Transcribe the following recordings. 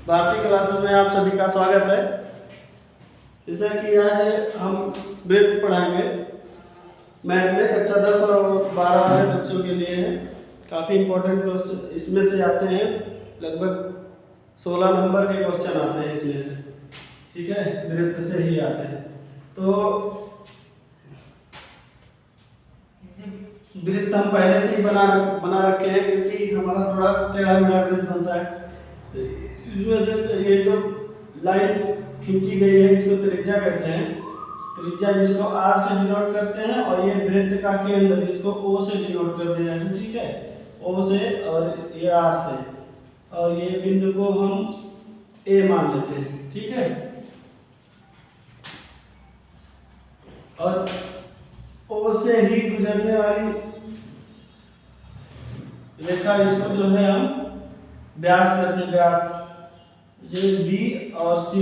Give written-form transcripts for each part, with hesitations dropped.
भारतीय क्लासेस में आप सभी का स्वागत है। जैसा कि आज हम वृत्त पढ़ाएंगे। मैथ में कक्षा 10 और 12 वाले बच्चों के लिए है। काफ़ी इंपॉर्टेंट क्वेश्चन इसमें से आते हैं। लगभग 16 नंबर के क्वेश्चन आते हैं इसमें से, ठीक है, वृत्त से ही आते हैं। तो वृत्त हम पहले से ही बना रखे हैं, क्योंकि हमारा थोड़ा टेढ़ा मेढ़ा वृत्त बनता है। तो इसमें से ये जो लाइन खींची गई है इसको त्रिज्या कहते हैं। त्रिज्या जिसको R से डिनोट करते हैं, और ये वृत्त का केंद्र जिसको O से डिनोट कर दिया है, ठीक है, O से और ये R से, और ये बिंदु को हम A मान लेते हैं, ठीक है। और O से ही गुजरने वाली रेखा, इसको जो है हम व्यास कहते हैं। व्यास, ये B और C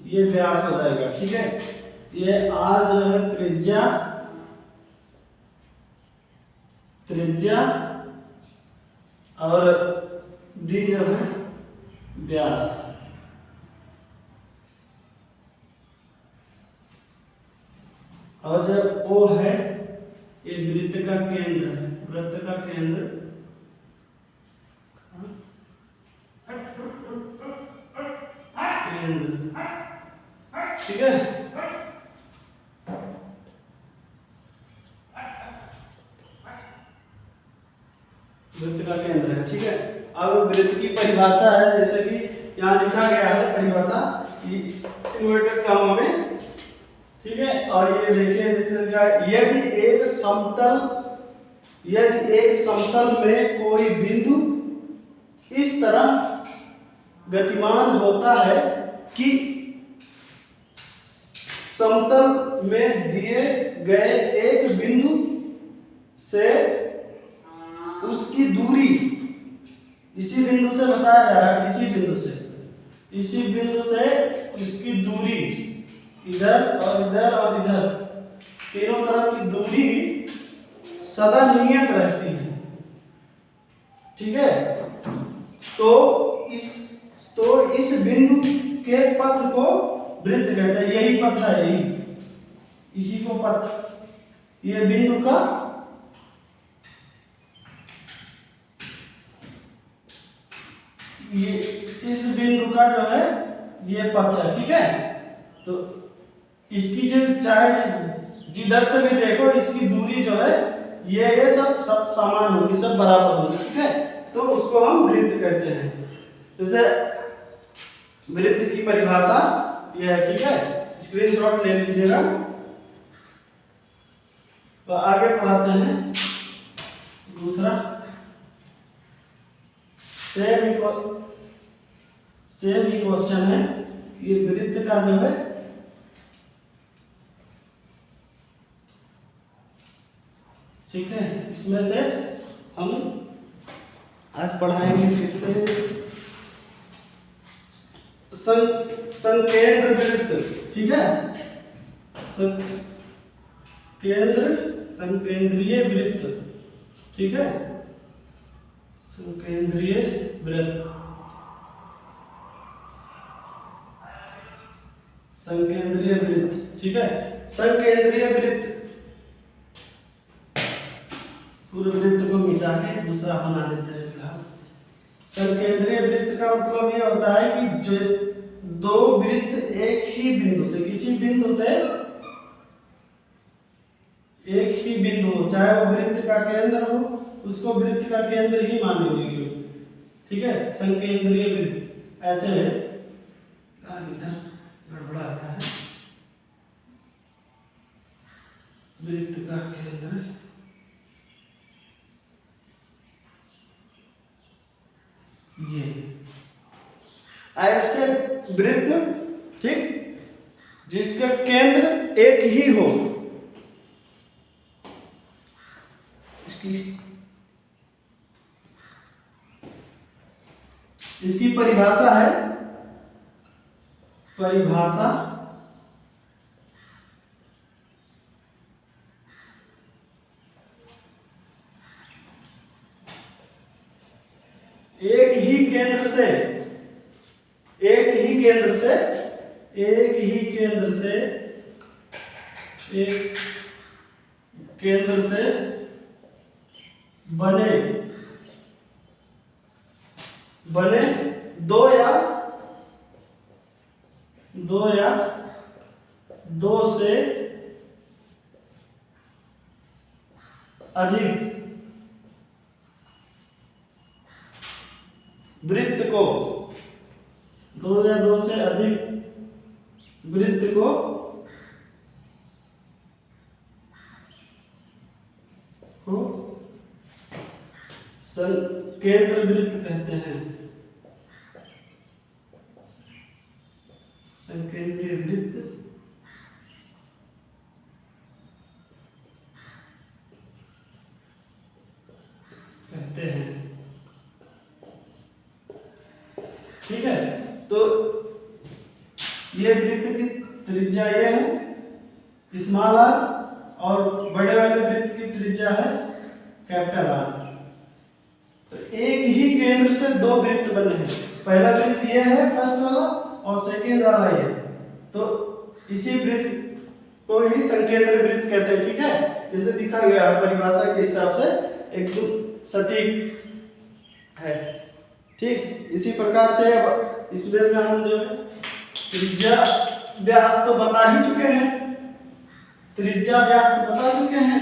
ये व्यास हो जाएगा, ठीक है। ये R जो है त्रिज्या और D जो है व्यास। और जो O है ये वृत्त का केंद्र है, वृत्त का केंद्र, ठीक है। वृत्त का केंद्र है, ठीक है। अब वृत्त की परिभाषा है, जैसे कि यहाँ लिखा गया है परिभाषा इन्वर्टेड कॉमा में, ठीक है। और ये देखिए जैसे लिखा है, यदि एक समतल में कोई बिंदु इस तरह गतिमान होता है कि समतल में दिए गए एक बिंदु से उसकी दूरी, इसी बिंदु से बताया जा रहा है, इसी बिंदु से उसकी दूरी इधर और इधर और इधर तीनों तरफ की दूरी सदा नियत रहती है, ठीक है। तो इस बिंदु के पथ को वृत्त कहते हैं। यही पथ है, इसी को पथ, ये बिंदु का ये इस बिंदु का जो है ये पथ है, ठीक है। तो इसकी जो चाहे जिधर से भी देखो इसकी दूरी जो है ये सब समान होगी, सब बराबर होगी, ठीक है। तो उसको हम वृत्त कहते हैं। जैसे वृत्त की परिभाषा ये है, ठीक है, स्क्रीनशॉट ले लीजिएगा। तो आगे पढ़ाते हैं दूसरा। सेम ही क्वेश्चन है। ये वृत्त का जो है ठीक है, इसमें से हम आज पढ़ाएंगे फिर से संकेंद्र वृत्त, ठीक है। संकेंद्रीय वृत्त, ठीक है, संकेंद्रीय वृत्त, संकेंद्रीय वृत्त, ठीक है। संकेंद्रीय वृत्त पूरे वृत्त को मिटा के दूसरा बना लेते हैं फिलहाल। संकेंद्रीय वृत्त का मतलब ये होता है कि जो दो वृत्त एक ही बिंदु से, किसी बिंदु से एक ही बिंदु हो, चाहे वो वृत्त का केंद्र हो, उसको वृत्त का केंद्र ही मानेंगे, ठीक है। संकेंद्रीय वृत्त ऐसे है, इधर गड़बड़ा आता है, वृत्त का केंद्र ये ऐसे वृत्त, ठीक, जिसका केंद्र एक ही हो, इसकी परिभाषा है, परिभाषा एक ही केंद्र से केंद्र से एक केंद्र से बने दो या दो से अधिक वृत्त को, दो या दो से अधिक वृत्त को संकेंद्र वृत्त कहते हैं। संकेंद्रीय वृत्त कहते हैं। ठीक है, तो ये वृत्त की त्रिज्या ये है स्मॉल आर, और बड़े वाले वृत्त की त्रिज्या है कैपिटल आर। तो एक ही केंद्र से दो वृत्त बने हैं। पहला वृत्त ये है फर्स्ट वाला, और सेकेंड वाला ये। तो इसी वृत्त को ही संकेंद्र वृत्त कहते हैं। ठीक है, जैसे दिखा गया परिभाषा के हिसाब से एकदम सटीक है। ठीक, इसी प्रकार से इस बेस में हम जो है त्रिज्या व्यास तो बता ही चुके हैं,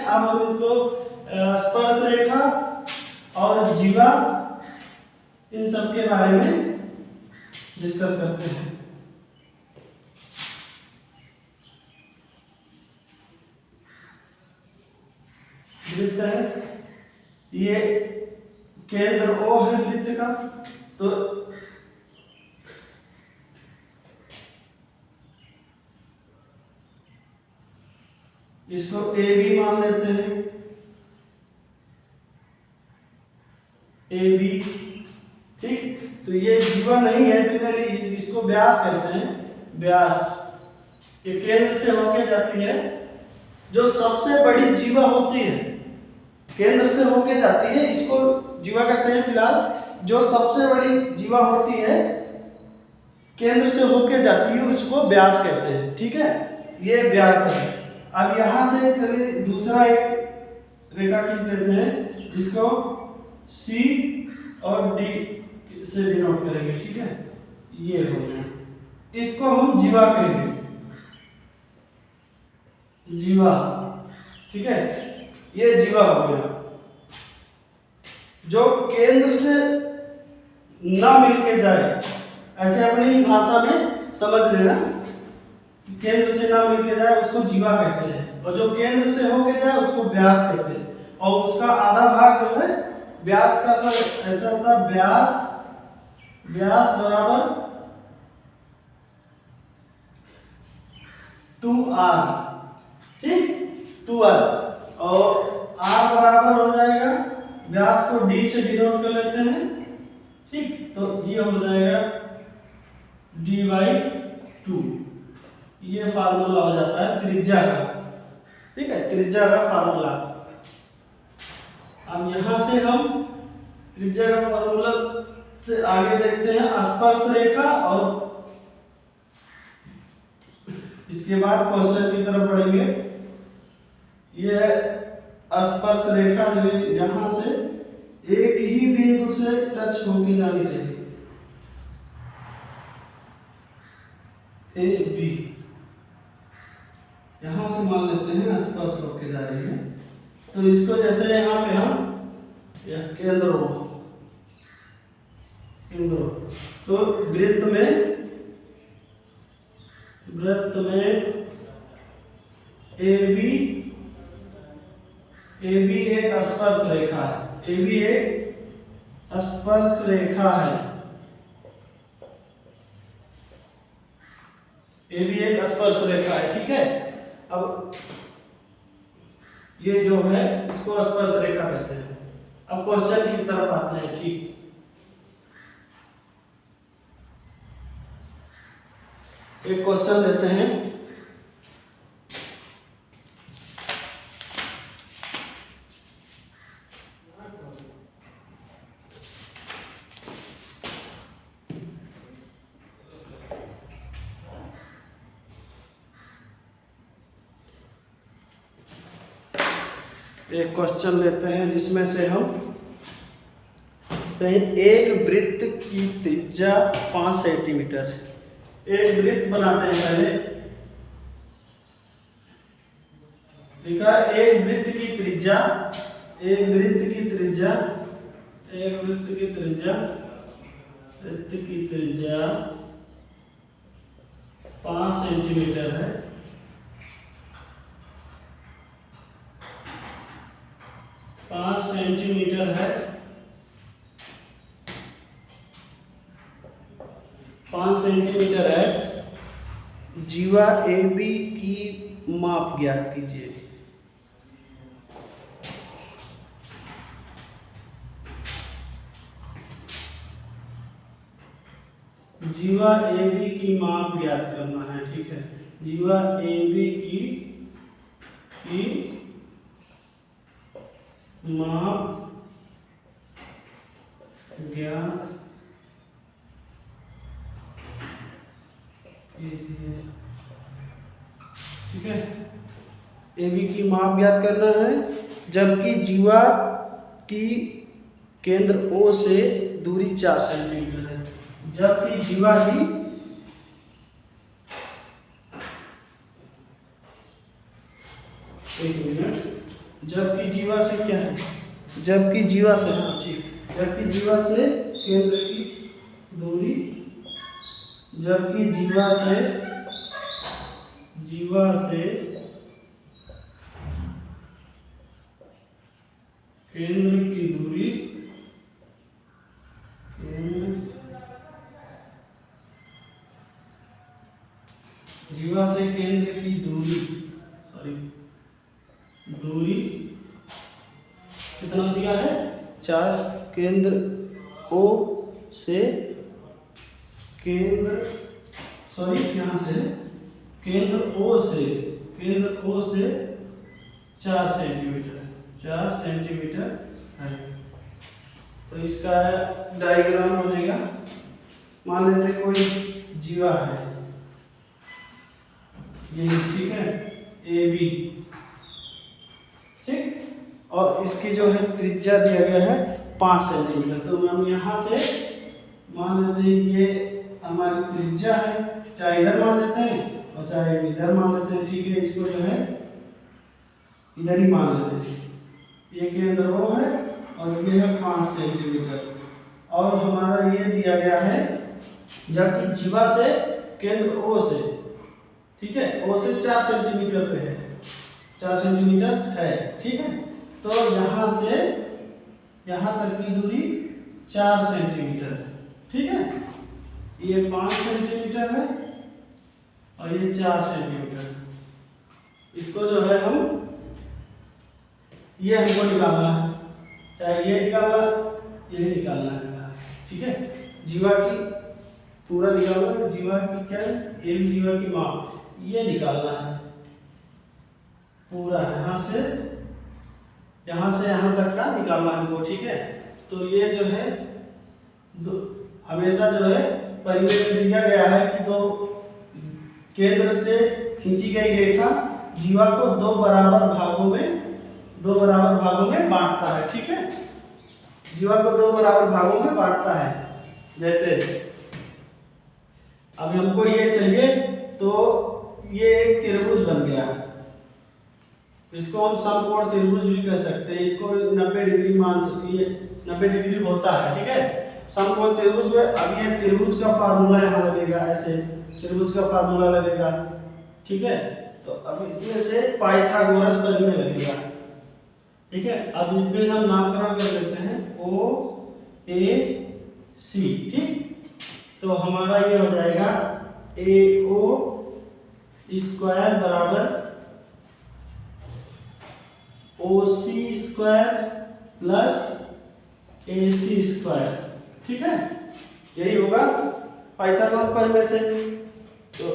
अब हम इसको स्पर्श रेखा और जीवा इन सब के बारे में डिस्कस करते हैं। वृत्त है, ये केंद्र O है वृत्त का, तो इसको AB मान लेते हैं, AB। ठीक, तो ये जीवा नहीं है, फिलहाल इसको व्यास कहते हैं। व्यास ये केंद्र से होके जाती है, जो सबसे बड़ी जीवा होती है केंद्र से होके जाती है, इसको जीवा कहते हैं। फिलहाल जो सबसे बड़ी जीवा होती है केंद्र से होके जाती है उसको व्यास कहते हैं। ठीक है, ये व्यास है। अब यहां से चलिए दूसरा एक रेखा खींच लेते हैं, जिसको C और D से डिनोट करेंगे। ठीक है, ये हो गया, इसको हम जीवा कहेंगे, जीवा। ठीक है, ये जीवा हो गया, जो केंद्र से ना मिलके जाए, ऐसे अपनी भाषा में समझ लेना। केंद्र से ना मिलके जाए उसको जीवा कहते हैं, और जो केंद्र से होके जाए उसको व्यास कहते हैं। और उसका आधा भाग जो है व्यास का ऐसा होता है, व्यास बराबर 2r। ठीक, 2r, और r बराबर हो जाएगा, व्यास को d से डिनोट कर लेते हैं। ठीक, तो ये हो जाएगा d/2। ये फार्मूला हो जाता है त्रिज्या का। ठीक है, त्रिज्या का फार्मूला। अब यहां से हम त्रिज्या का फार्मूला से आगे देखते हैं स्पर्श रेखा, और इसके बाद क्वेश्चन की तरफ बढ़ेंगे। ये स्पर्श रेखा जो यहां से एक ही बिंदु से टच होके जानी चाहिए, AB। यहां से मान लेते हैं स्पर्श होके जा रही है, तो इसको जैसे यहाँ पे हम केंद्र हो, तो वृत्त में AB एक स्पर्श रेखा है, AB एक स्पर्श रेखा है, AB एक स्पर्श रेखा है। ठीक है, अब ये जो है इसको स्पर्श रेखा कहते हैं। अब क्वेश्चन की तरफ आते हैं। ठीक, एक क्वेश्चन लेते हैं। एक क्वेश्चन लेते हैं जिसमें से हम एक वृत्त की त्रिज्या 5 सेंटीमीटर है। एक वृत्त बनाते हैं पहले। लिखा एक वृत्त की त्रिज्या, एक वृत्त की त्रिज्या, एक वृत्त की त्रिज्या, वृत्त की त्रिज्या 5 सेंटीमीटर है। पाँच सेंटीमीटर है। 5 सेंटीमीटर है। जीवा ए बी की माप ज्ञात कीजिए। जीवा ए बी की माप ज्ञात करना है, ठीक है। जीवा ए बी की माप ज्ञात कीजिए, ठीक है। ए बी की माप ज्ञात करना है, जबकि जीवा की केंद्र ओ से दूरी 4 सेंटीमीटर है। जबकि जीवा की एक मिनट, जबकि जीवा से क्या है, जबकि जीवा से, हाँ ठीक, जबकि जीवा से केंद्र की दूरी, जबकि जीवा से केंद्र की दूरी, जीवा से केंद्र की दूरी, सॉरी, दूरी कितना दिया है 4। केंद्र ओ से केंद्र, सॉरी यहाँ से केंद्र ओ से 4 सेंटीमीटर, 4 सेंटीमीटर है। तो इसका डायग्राम बनेगा। मान लेते कोई जीवा है ये, ठीक है, ए बी, ठीक, और इसकी जो है त्रिज्या दिया गया है 5 सेंटीमीटर। तो हम यहाँ से मान लेते हैं ये हमारी त्रिज्या है, चाहे इधर मान लेते हैं और चाहे इधर मान लेते हैं, ठीक है। इसको जो है इधर ही मान लेते हैं। ये केंद्र ओ है और ये है 5 सेंटीमीटर, और हमारा ये दिया गया है जबकि जीवा से केंद्र ओ से, ठीक है, ओ से 4 सेंटीमीटर पे है, 4 सेंटीमीटर है, ठीक है। तो यहाँ से यहाँ तक की दूरी 4 सेंटीमीटर है, ठीक है। ये 5 सेंटीमीटर है और ये 4 सेंटीमीटर है। इसको जो है हम, ये हमको निकालना है, चाहे ये निकालना, ये निकालना है, ठीक है। जीवा की पूरा निकालना है, जीवा की क्या है, ये जीवा की माप ये निकालना है पूरा, यहाँ से यहाँ तक का निकालना है हमको, ठीक है। तो ये जो है हमेशा जो है परिमेय में दिया गया है कि दो केंद्र से खींची गई रेखा जीवा को दो बराबर भागों में बांटता है, ठीक है। जीवा को 2 बराबर भागों में बांटता है। जैसे अब हमको ये चाहिए, तो ये एक त्रिभुज बन गया, इसको हम समकोण त्रिभुज भी कह सकते हैं। इसको 90 डिग्री मान सकते हैं, 90 डिग्री होता है, ठीक है। समकोण त्रिभुज में अब ये त्रिभुज का फार्मूला यहाँ लगेगा, ऐसे त्रिभुज का फार्मूला लगेगा, ठीक है। तो अब इसमें से पाइथागोरस परिमेय लगेगा, ठीक है। अब इसमें हम नामकरण कर देते हैं ओ ए सी, ठीक। तो हमारा ये हो जाएगा ए ओ स्क्वायर बराबर ओ सी स्क्वायर प्लस ए सी स्क्वायर, ठीक है। यही होगा पाइथागोरस परिमेय से। तो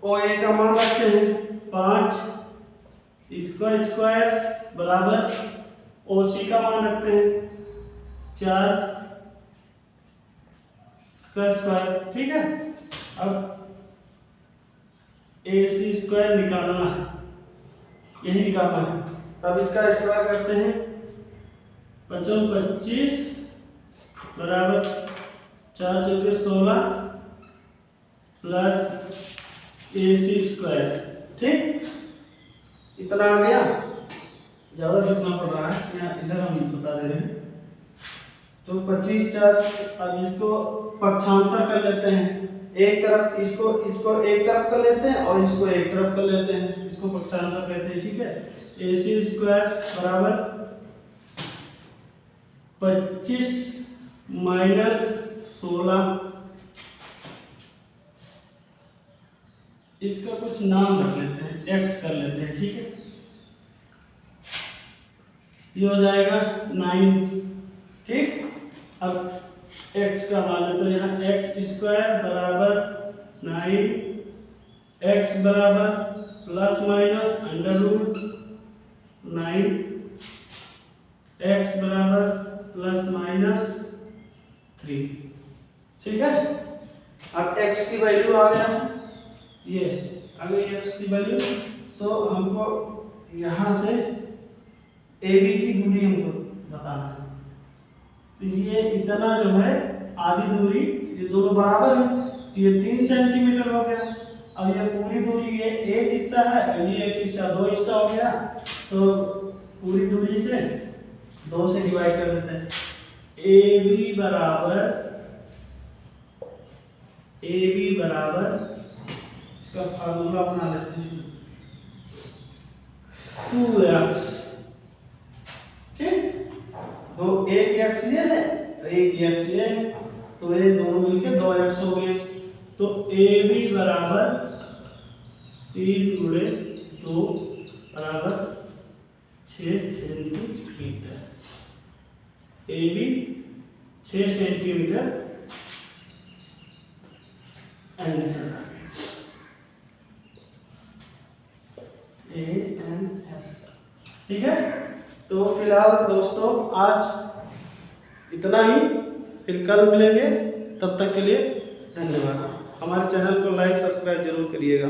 ओ ए का मान रखते हैं 5, इसका स्क्वायर बराबर ओ सी का मान रखते हैं 4 इसका स्क्वायर, ठीक है। अब ए सी स्क्वायर निकालना है, यही निकालना है। तब इसका स्क्वायर करते हैं, 25 बराबर 4 चौके 16 प्लस AC स्क्वायर। ठीक, इतना आ गया, ज़्यादा लिखना पड़ रहा है यहाँ, इधर हम बता दे रहे हैं। तो 25 4, अब इसको पक्षांतर कर लेते हैं, एक तरफ इसको एक तरफ कर लेते हैं और इसको एक तरफ कर लेते हैं, इसको पक्षांतर कहते हैं। ठीक है, AC स्क्वायर बराबर 25 माइनस 16, इसका कुछ नाम रख लेते हैं, x कर लेते हैं। ठीक है, ये हो जाएगा 9। ठीक, अब x का मान है तो यहाँ x स्क्वायर बराबर 9, x बराबर plus minus under root 9, x बराबर प्लस माइनस 3। ठीक है, अब x की वैल्यू आ गया, ये आ गई x की वैल्यू। तो हमको यहाँ से AB की दूरी हमको बताना है। तो ये इतना जो है आधी दूरी, ये दोनों बराबर है, तो ये 3 सेंटीमीटर हो गया। अब ये पूरी दूरी, ये एक हिस्सा है और ये एक हिस्सा, 2 हिस्सा हो गया। तो पूरी दूरी से 2 से डिवाइड कर देते हैं। AB बराबर इसका फार्मूला बना लेते हैं, 2x। ठीक, तो एक x ये है, एक x ये है, तो ये दोनों मिलके 2x हो गए। तो AB बराबर 3 गुणे 2 बराबर 6 सेंटीमीटर। AB 6 सेंटीमीटर आंसर आ गया, ANS। ठीक है, तो फिलहाल दोस्तों आज इतना ही, फिर कल मिलेंगे, तब तक के लिए धन्यवाद। हमारे चैनल को लाइक सब्सक्राइब जरूर करिएगा।